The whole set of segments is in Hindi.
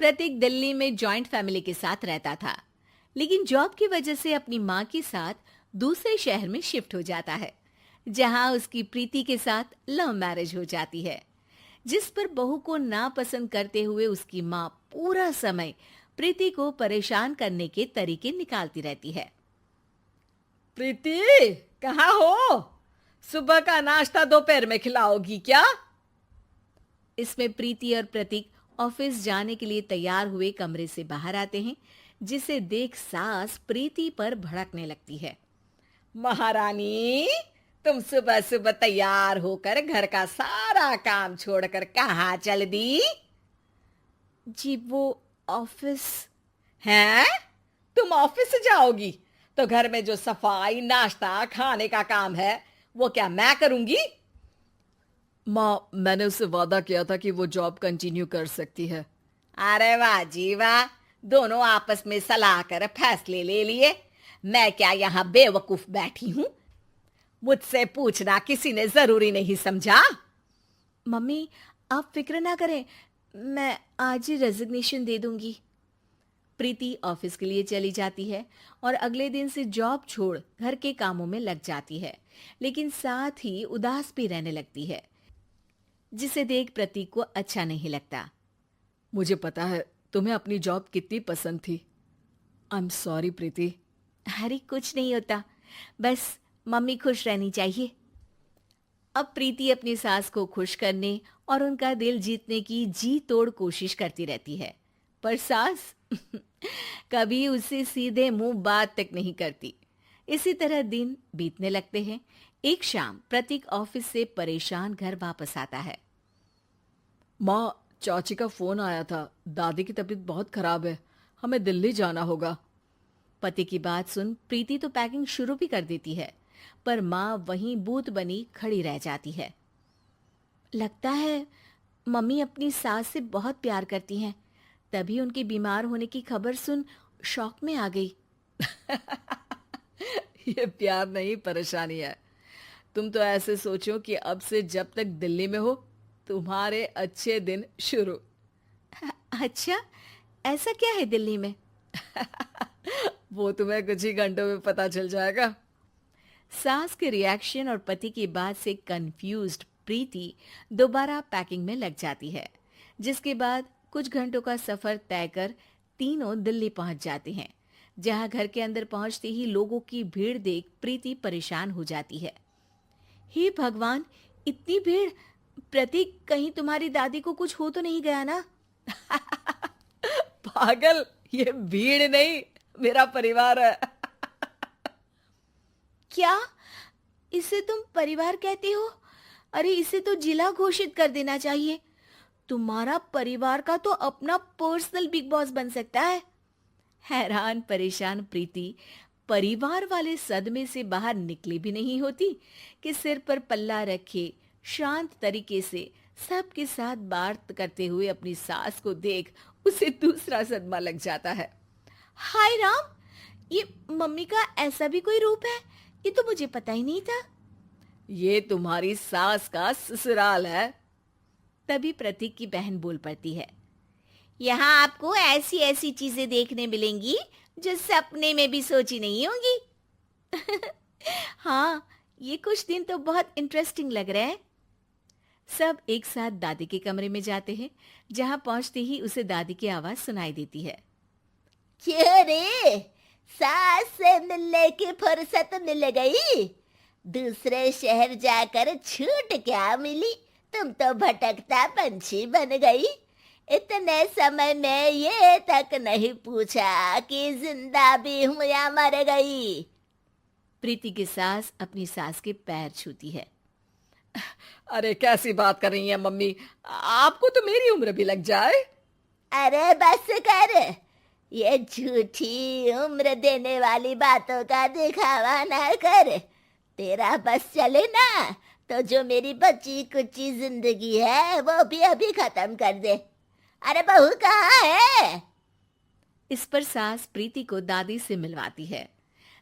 प्रतीक दिल्ली में जॉइंट फैमिली के साथ रहता था, लेकिन जॉब की वजह से अपनी माँ के साथ दूसरे शहर में शिफ्ट हो जाता है, जहाँ उसकी प्रीति के साथ लव मैरिज हो जाती है, जिस पर बहू को नापसंद करते हुए उसकी माँ पूरा समय प्रीति को परेशान करने के तरीके निकालती रहती है। प्रीति, कहाँ हो? सुबह का नाश्ता दोपहर में खिलाओगी क्या? इसमें प्रीति और प्रतीक ऑफिस जाने के लिए तैयार हुए कमरे से बाहर आते हैं, जिसे देख सास प्रीति पर भड़कने लगती है। महारानी, तुम सुबह सुबह तैयार होकर घर का सारा काम छोड़कर कहाँ चल दी? जी वो ऑफिस। हैं? तुम ऑफिस जाओगी तो घर में जो सफाई, नाश्ता, खाने का काम है वो क्या मैं करूंगी? माँ, मैंने उससे वादा किया था कि वो जॉब कंटिन्यू कर सकती है। अरे वाह जी वाह, दोनों आपस में सलाह कर फैसले ले लिए। मैं क्या यहाँ बेवकूफ बैठी हूँ? मुझसे पूछना किसी ने जरूरी नहीं समझा? मम्मी, आप फिक्र ना करें, मैं आज ही रेजिग्नेशन दे दूंगी। प्रीति ऑफिस के लिए चली जाती है और अगले दिन से जॉब छोड़ घर के कामों में लग जाती है, लेकिन साथ ही उदास भी रहने लगती है, जिसे देख प्रतीक को अच्छा नहीं लगता। मुझे पता है तुम्हें अपनी जॉब कितनी पसंद थी। आई एम सॉरी प्रीति। अरे कुछ नहीं होता, बस मम्मी खुश रहनी चाहिए। अब प्रीति अपनी सास को खुश करने और उनका दिल जीतने की जी तोड़ कोशिश करती रहती है, पर सास कभी उससे सीधे मुंह बात तक नहीं करती। इसी तरह दिन बीतने लगते हैं। एक शाम प्रतीक ऑफिस से परेशान घर वापस आता है। माँ, चाची का फोन आया था। दादी की तबीयत बहुत खराब है, हमें दिल्ली जाना होगा। पति की बात सुन प्रीति तो पैकिंग शुरू भी कर देती है, पर माँ वहीं बूत बनी खड़ी रह जाती है। लगता है मम्मी अपनी सास से बहुत प्यार करती हैं, तभी उनके बीमार होने की खबर सुन शॉक में आ गई। ये प्यार नहीं, परेशानी है। तुम तो ऐसे सोचो कि अब से जब तक दिल्ली में हो तुम्हारे अच्छे दिन शुरू। अच्छा, ऐसा क्या है दिल्ली में? वो तुम्हें कुछ ही घंटों में पता चल जाएगा। सास के रिएक्शन और पति की बात से कंफ्यूज्ड प्रीति दोबारा पैकिंग में लग जाती है, जिसके बाद कुछ घंटों का सफर तय कर तीनों दिल्ली पहुंच जाते हैं, जहां घर के अंदर पहुंचते ही लोगों की भीड़ देख प्रीति परेशान हो जाती है। हे भगवान, इतनी भीड़! प्रतीक, कहीं तुम्हारी दादी को कुछ हो तो नहीं गया ना? पागल, ये भीड़ नहीं, मेरा परिवार है। क्या? इसे तुम परिवार कहते हो? अरे इसे तो जिला घोषित कर देना चाहिए। तुम्हारा परिवार का तो अपना पर्सनल बिग बॉस बन सकता है। हैरान परेशान प्रीति परिवार वाले सदमे से बाहर निकली भी नहीं होती कि सिर पर पल्ला रखे शांत तरीके से सबके साथ बात करते हुए अपनी सास को देख उसे दूसरा सदमा लग जाता है। हाय राम, ये मम्मी का ऐसा भी कोई रूप है? ये तो मुझे पता ही नहीं था। ये तुम्हारी सास का ससुराल है। तभी प्रतीक की बहन बोल पड़ती है। यहाँ आपको ऐसी ऐसी चीजें देखने मिलेंगी जो सपने में भी सोची नहीं होंगी। हाँ, ये कुछ दिन तो बहुत इंटरेस्टिंग लग रहे हैं। सब एक साथ दादी के कमरे में जाते हैं, जहां पहुंचते ही उसे दादी की आवाज सुनाई देती है। क्यों रे, सास से मिलने की फुर्सत मिल गई? दूसरे शहर जाकर छूट क्या मिली? तुम तो भटकता पंछी बन गई। इतने समय में ये तक नहीं पूछा कि जिंदा भी हूं या मर गई। प्रीति की सास अपनी सास के पैर छूती है। अरे कैसी बात कर रही है मम्मी, आपको तो मेरी उम्र भी लग जाए। अरे बस कर, ये झूठी उम्र देने वाली बातों का दिखावा ना कर। तेरा बस चले ना तो जो मेरी बची कुची जिंदगी है वो भी अभी खत्म कर दे। अरे बहू कहाँ है? इस पर सास प्रीति को दादी से मिलवाती है।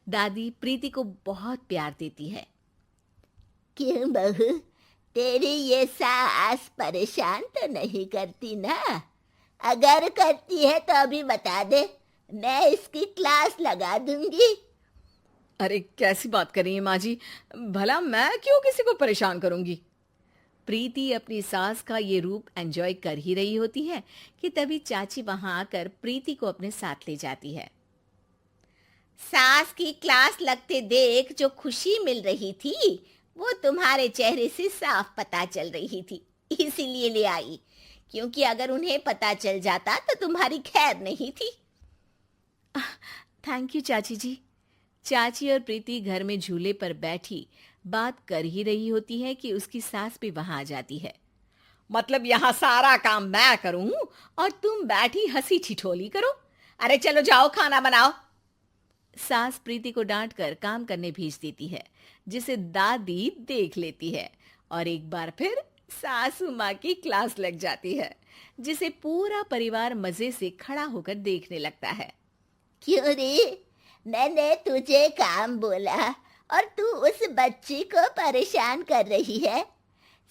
दादी प्रीति को बहुत प्यार देती है। क्यों बहू, तेरी ये सास परेशान तो नहीं करती ना? अगर करती है तो अभी बता दे, मैं इसकी क्लास लगा दूंगी। अरे कैसी बात कर रही हैं माँ जी, भला मैं क्यों किसी को परेशान करूंगी। प्रीति अपनी सास का ये रूप एंजॉय कर ही रही होती है कि तभी चाची वहां आकर प्रीति को अपने साथ ले जाती है। सास की क्लास लगते देख जो खुशी मिल रही थी वो तुम्हारे चेहरे से साफ पता चल रही थी, इसीलिए ले आई, क्योंकि अगर उन्हें पता चल जाता तो तुम्हारी खैर नहीं थी। थैंक यू चाची जी। चाची और प्रीति घर में झूले पर बैठी बात कर ही रही होती है कि उसकी सास भी वहां आ जाती है। मतलब यहाँ सारा काम मैं करूं और तुम बैठी हंसी ठिठोली करो? अरे चलो जाओ खाना बनाओ। सास प्रीति को डांट कर काम करने भेज देती है, जिसे दादी देख लेती है और एक बार फिर सासू माँ की क्लास लग जाती है, जिसे पूरा परिवार मजे से खड़ा होकर देखने लगता है। क्यों रे, मैंने तुझे काम बोला और तू उस बच्ची को परेशान कर रही है।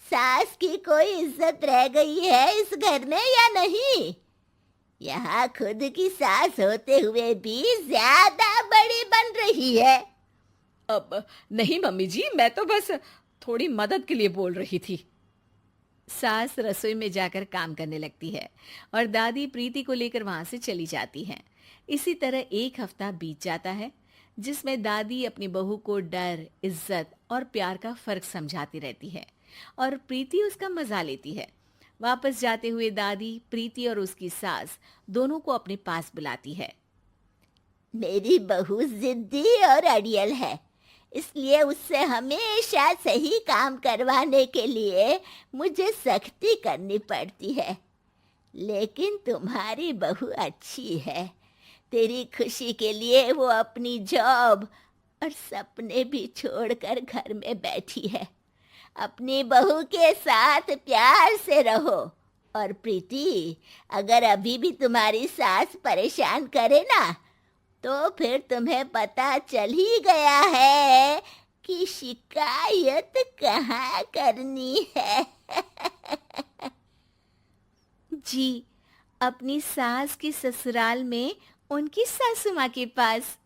सास की कोई इज्जत रह गई है इस घर में या नहीं? यहाँ खुद की सास होते हुए भी ज्यादा बड़ी बन रही है। अब नहीं मम्मी जी, मैं तो बस थोड़ी मदद के लिए बोल रही थी। सास रसोई में जाकर काम करने लगती है और दादी प्रीति को लेकर वहां से चली जाती हैं। इसी तरह एक हफ्ता बीत जाता है, जिसमें दादी अपनी बहू को डर, इज्जत और प्यार का फर्क समझाती रहती है और प्रीति उसका मजा लेती है। वापस जाते हुए दादी प्रीति और उसकी सास दोनों को अपने पास बुलाती है। मेरी बहू जिद्दी और अड़ियल है, इसलिए उससे हमेशा सही काम करवाने के लिए मुझे सख्ती करनी पड़ती है। लेकिन तुम्हारी बहू अच्छी है, तेरी खुशी के लिए वो अपनी जॉब और सपने भी छोड़कर घर में बैठी है। अपनी बहू के साथ प्यार से रहो। और प्रीति, अगर अभी भी तुम्हारी सास परेशान करे ना, तो फिर तुम्हें पता चल ही गया है कि शिकायत कहाँ करनी है। जी, अपनी सास की ससुराल में उनकी सासू माँ के पास।